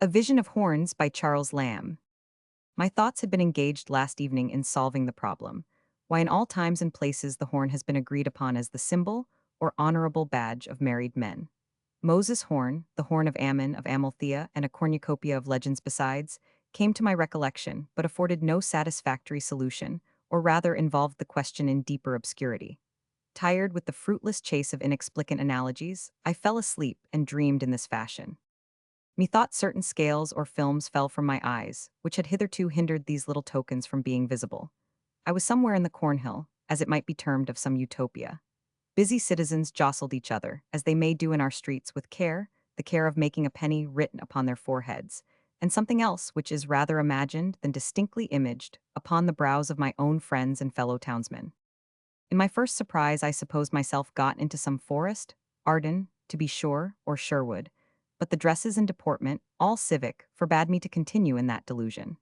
A Vision of Horns by Charles Lamb. My thoughts had been engaged last evening in solving the problem. Why in all times and places the horn has been agreed upon as the symbol or honorable badge of married men. Moses' horn, the horn of Ammon, of Amalthea, and a cornucopia of legends besides, came to my recollection, but afforded no satisfactory solution, or rather involved the question in deeper obscurity. Tired with the fruitless chase of inexplicable analogies, I fell asleep and dreamed in this fashion. Methought certain scales or films fell from my eyes, which had hitherto hindered these little tokens from being visible. I was somewhere in the cornhill, as it might be termed of some utopia. Busy citizens jostled each other, as they may do in our streets with care, the care of making a penny written upon their foreheads, and something else which is rather imagined than distinctly imaged upon the brows of my own friends and fellow townsmen. In my first surprise, I supposed myself got into some forest, Arden, to be sure, or Sherwood, but the dresses and deportment, all civic, forbade me to continue in that delusion.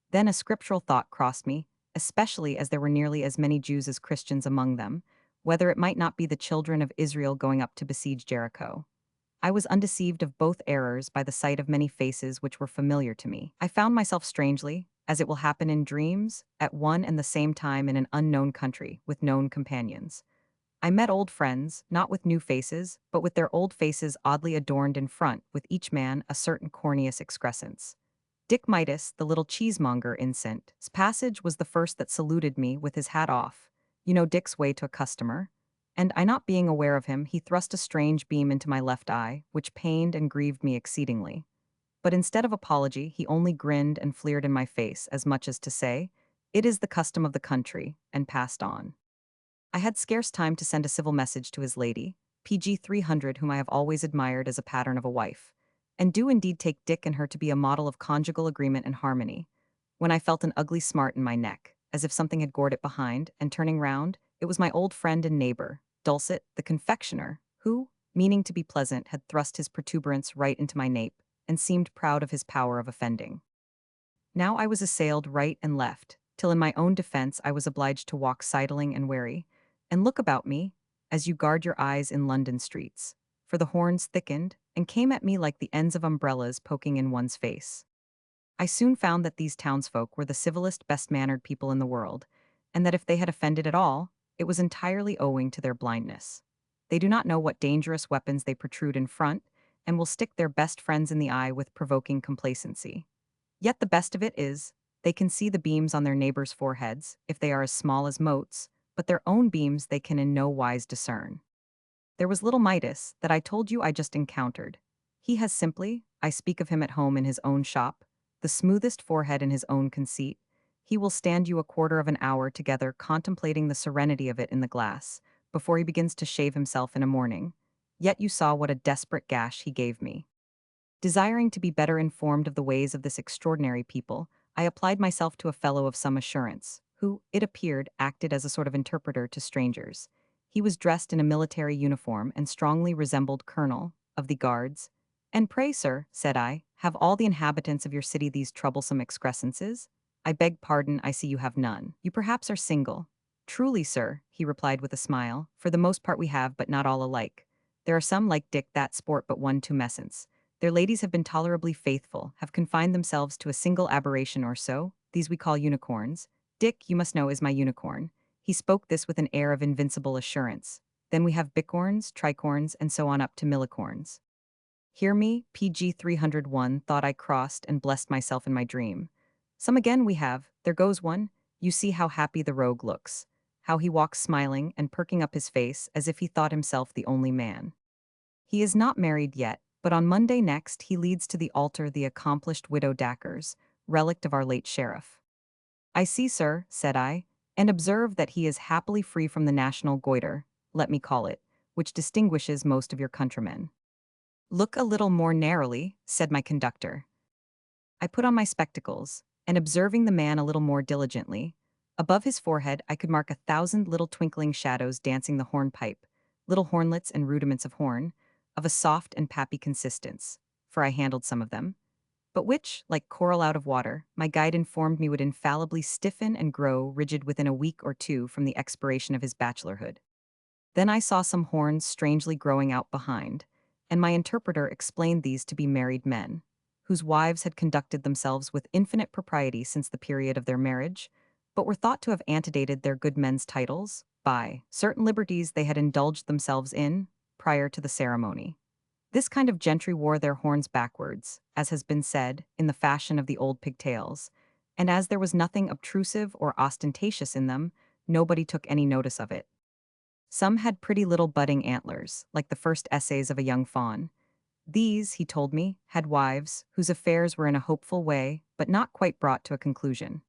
Then a scriptural thought crossed me, especially as there were nearly as many Jews as Christians among them, whether it might not be the children of Israel going up to besiege Jericho. I was undeceived of both errors by the sight of many faces which were familiar to me. I found myself strangely, as it will happen in dreams, at one and the same time in an unknown country, with known companions. I met old friends, not with new faces, but with their old faces oddly adorned in front, with each man a certain corneous excrescence. Dick Midas, the little cheesemonger incent's passage was the first that saluted me with his hat off. You know Dick's way to a customer. And I not being aware of him, he thrust a strange beam into my left eye, which pained and grieved me exceedingly. But instead of apology, he only grinned and fleered in my face, as much as to say, "It is the custom of the country," and passed on. I had scarce time to send a civil message to his lady, PG 300, whom I have always admired as a pattern of a wife, and do indeed take Dick and her to be a model of conjugal agreement and harmony, when I felt an ugly smart in my neck, as if something had gored it behind, and turning round, it was my old friend and neighbor, Dulcet, the confectioner, who, meaning to be pleasant, had thrust his protuberance right into my nape, and seemed proud of his power of offending. Now I was assailed right and left, till in my own defense I was obliged to walk sidling and wary, and look about me, as you guard your eyes in London streets, for the horns thickened, and came at me like the ends of umbrellas poking in one's face. I soon found that these townsfolk were the civilest, best-mannered people in the world, and that if they had offended at all, it was entirely owing to their blindness. They do not know what dangerous weapons they protrude in front, and will stick their best friends in the eye with provoking complacency. Yet the best of it is, they can see the beams on their neighbors' foreheads, if they are as small as motes, but their own beams they can in no wise discern. There was little Midas, that I told you I just encountered. He has simply, I speak of him at home in his own shop, the smoothest forehead in his own conceit. He will stand you a quarter of an hour together contemplating the serenity of it in the glass, before he begins to shave himself in a morning. Yet you saw what a desperate gash he gave me. Desiring to be better informed of the ways of this extraordinary people, I applied myself to a fellow of some assurance, who, it appeared, acted as a sort of interpreter to strangers. He was dressed in a military uniform and strongly resembled Colonel of the Guards. "And pray, sir," said I, "have all the inhabitants of your city these troublesome excrescences?" "I beg pardon, I see you have none. You perhaps are single." "Truly, sir," he replied with a smile, "for the most part we have, but not all alike. There are some like Dick that sport but one to messence. Their ladies have been tolerably faithful, have confined themselves to a single aberration or so, these we call unicorns. Dick, you must know, is my unicorn." He spoke this with an air of invincible assurance. "Then we have bicorns, tricorns, and so on up to millicorns." Hear me, PG 301, thought I crossed and blessed myself in my dream. Some again we have, there goes one, you see how happy the rogue looks, how he walks smiling and perking up his face as if he thought himself the only man. He is not married yet, but on Monday next he leads to the altar the accomplished widow Dackers, relict of our late sheriff. "I see, sir," said I, "and observe that he is happily free from the national goitre, let me call it, which distinguishes most of your countrymen." "Look a little more narrowly," said my conductor. I put on my spectacles, and observing the man a little more diligently, above his forehead I could mark 1,000 little twinkling shadows dancing the hornpipe, little hornlets and rudiments of horn, of a soft and pappy consistence, for I handled some of them, but which, like coral out of water, my guide informed me would infallibly stiffen and grow rigid within a week or two from the expiration of his bachelorhood. Then I saw some horns strangely growing out behind, and my interpreter explained these to be married men, whose wives had conducted themselves with infinite propriety since the period of their marriage, but were thought to have antedated their good men's titles by certain liberties they had indulged themselves in prior to the ceremony. This kind of gentry wore their horns backwards, as has been said, in the fashion of the old pigtails, and as there was nothing obtrusive or ostentatious in them, nobody took any notice of it. Some had pretty little budding antlers, like the first essays of a young fawn. These, he told me, had wives whose affairs were in a hopeful way, but not quite brought to a conclusion.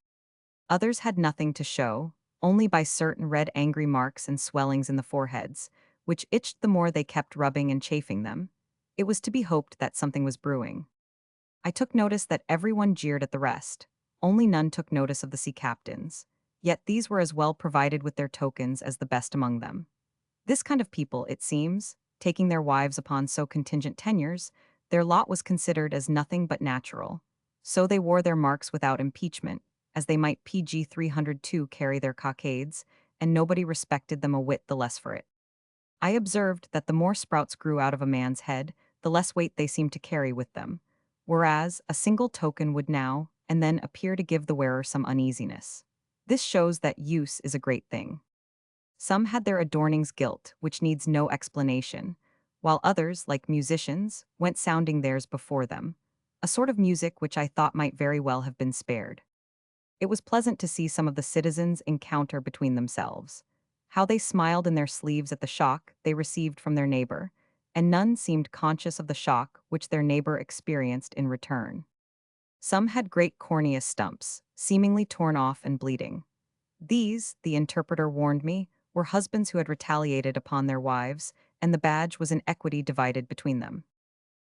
Others had nothing to show, only by certain red angry marks and swellings in the foreheads, which itched the more they kept rubbing and chafing them. It was to be hoped that something was brewing. I took notice that everyone jeered at the rest. Only none took notice of the sea captains. Yet these were as well provided with their tokens as the best among them. This kind of people, it seems, taking their wives upon so contingent tenures, their lot was considered as nothing but natural. So they wore their marks without impeachment, as they might PG 302 carry their cockades, and nobody respected them a whit the less for it. I observed that the more sprouts grew out of a man's head, the less weight they seemed to carry with them, whereas a single token would now and then appear to give the wearer some uneasiness. This shows that use is a great thing. Some had their adornings gilt, which needs no explanation, while others, like musicians, went sounding theirs before them, a sort of music which I thought might very well have been spared. It was pleasant to see some of the citizens encounter between themselves, how they smiled in their sleeves at the shock they received from their neighbor, and none seemed conscious of the shock which their neighbor experienced in return. Some had great corneous stumps, seemingly torn off and bleeding. These, the interpreter warned me, were husbands who had retaliated upon their wives, and the badge was in equity divided between them.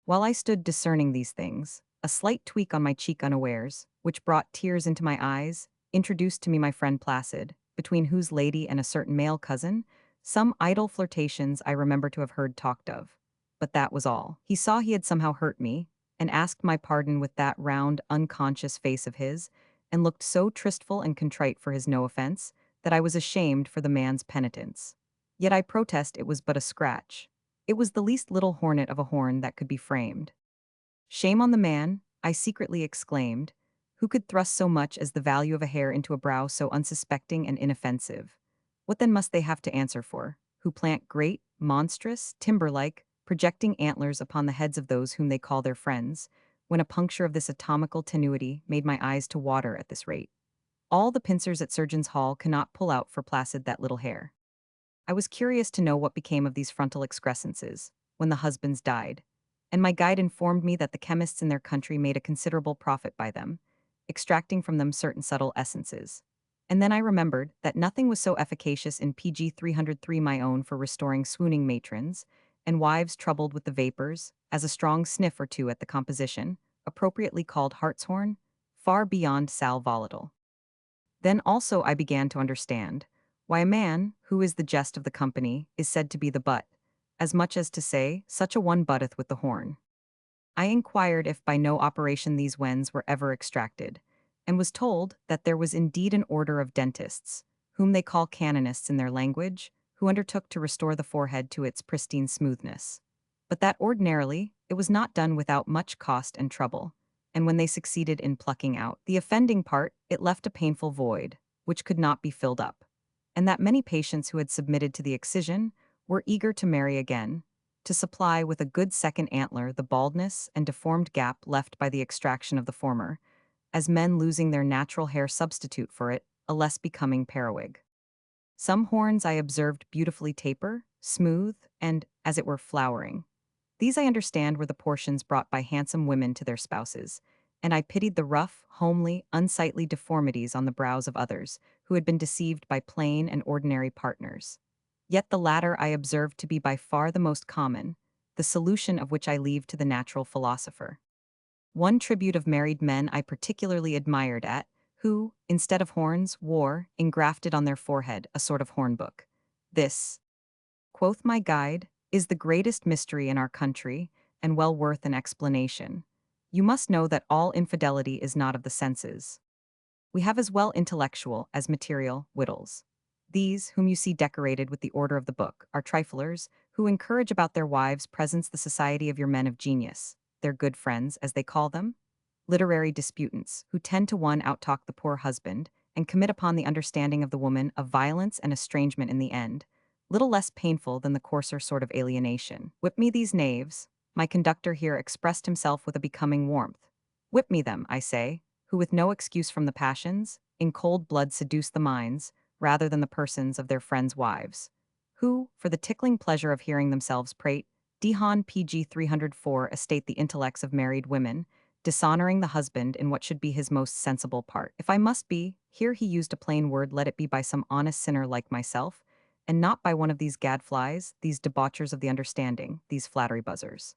While I stood discerning these things, a slight tweak on my cheek unawares, which brought tears into my eyes, introduced to me my friend Placid, between whose lady and a certain male cousin, some idle flirtations I remember to have heard talked of. But that was all. He saw he had somehow hurt me, and asked my pardon with that round, unconscious face of his, and looked so tristful and contrite for his no offense, that I was ashamed for the man's penitence. Yet I protest it was but a scratch. It was the least little hornet of a horn that could be framed. Shame on the man, I secretly exclaimed, who could thrust so much as the value of a hair into a brow so unsuspecting and inoffensive. What then must they have to answer for, who plant great, monstrous, timber-like, projecting antlers upon the heads of those whom they call their friends, when a puncture of this atomical tenuity made my eyes to water at this rate? All the pincers at Surgeon's Hall cannot pull out for Placid that little hair. I was curious to know what became of these frontal excrescences, when the husbands died, and my guide informed me that the chemists in their country made a considerable profit by them, extracting from them certain subtle essences. And then I remembered that nothing was so efficacious in PG 303 my own for restoring swooning matrons, and wives troubled with the vapors, as a strong sniff or two at the composition, appropriately called hartshorn, far beyond sal volatile. Then also I began to understand why a man, who is the jest of the company, is said to be the butt, as much as to say, such a one butteth with the horn. I inquired if by no operation these wens were ever extracted, and was told that there was indeed an order of dentists, whom they call canonists in their language, who undertook to restore the forehead to its pristine smoothness. But that ordinarily it was not done without much cost and trouble, and when they succeeded in plucking out the offending part, it left a painful void, which could not be filled up, and that many patients who had submitted to the excision were eager to marry again, to supply with a good second antler the baldness and deformed gap left by the extraction of the former, as men losing their natural hair substitute for it a less becoming periwig. Some horns I observed beautifully taper, smooth, and, as it were, flowering. These I understand were the portions brought by handsome women to their spouses, and I pitied the rough, homely, unsightly deformities on the brows of others, who had been deceived by plain and ordinary partners. Yet the latter I observed to be by far the most common, the solution of which I leave to the natural philosopher. One tribute of married men I particularly admired at, who, instead of horns, wore, engrafted on their forehead, a sort of hornbook. This, quoth my guide, is the greatest mystery in our country, and well worth an explanation. You must know that all infidelity is not of the senses. We have as well intellectual as material wittles. These, whom you see decorated with the order of the book, are triflers, who encourage about their wives' presence the society of your men of genius. their good friends, as they call them, literary disputants, who 10 to 1 outtalk the poor husband and commit upon the understanding of the woman of violence and estrangement in the end, little less painful than the coarser sort of alienation. Whip me these knaves, my conductor here expressed himself with a becoming warmth. Whip me them, I say, who with no excuse from the passions, in cold blood seduce the minds, rather than the persons of their friends' wives, who, for the tickling pleasure of hearing themselves prate, Dehon PG 304 estate the intellects of married women, dishonoring the husband in what should be his most sensible part. If I must be, here he used a plain word, let it be by some honest sinner like myself, and not by one of these gadflies, these debauchers of the understanding, these flattery buzzers.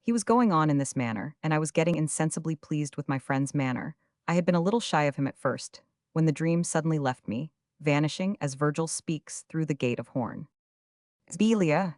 He was going on in this manner, and I was getting insensibly pleased with my friend's manner. I had been a little shy of him at first, when the dream suddenly left me, vanishing as Virgil speaks through the gate of horn. Belia,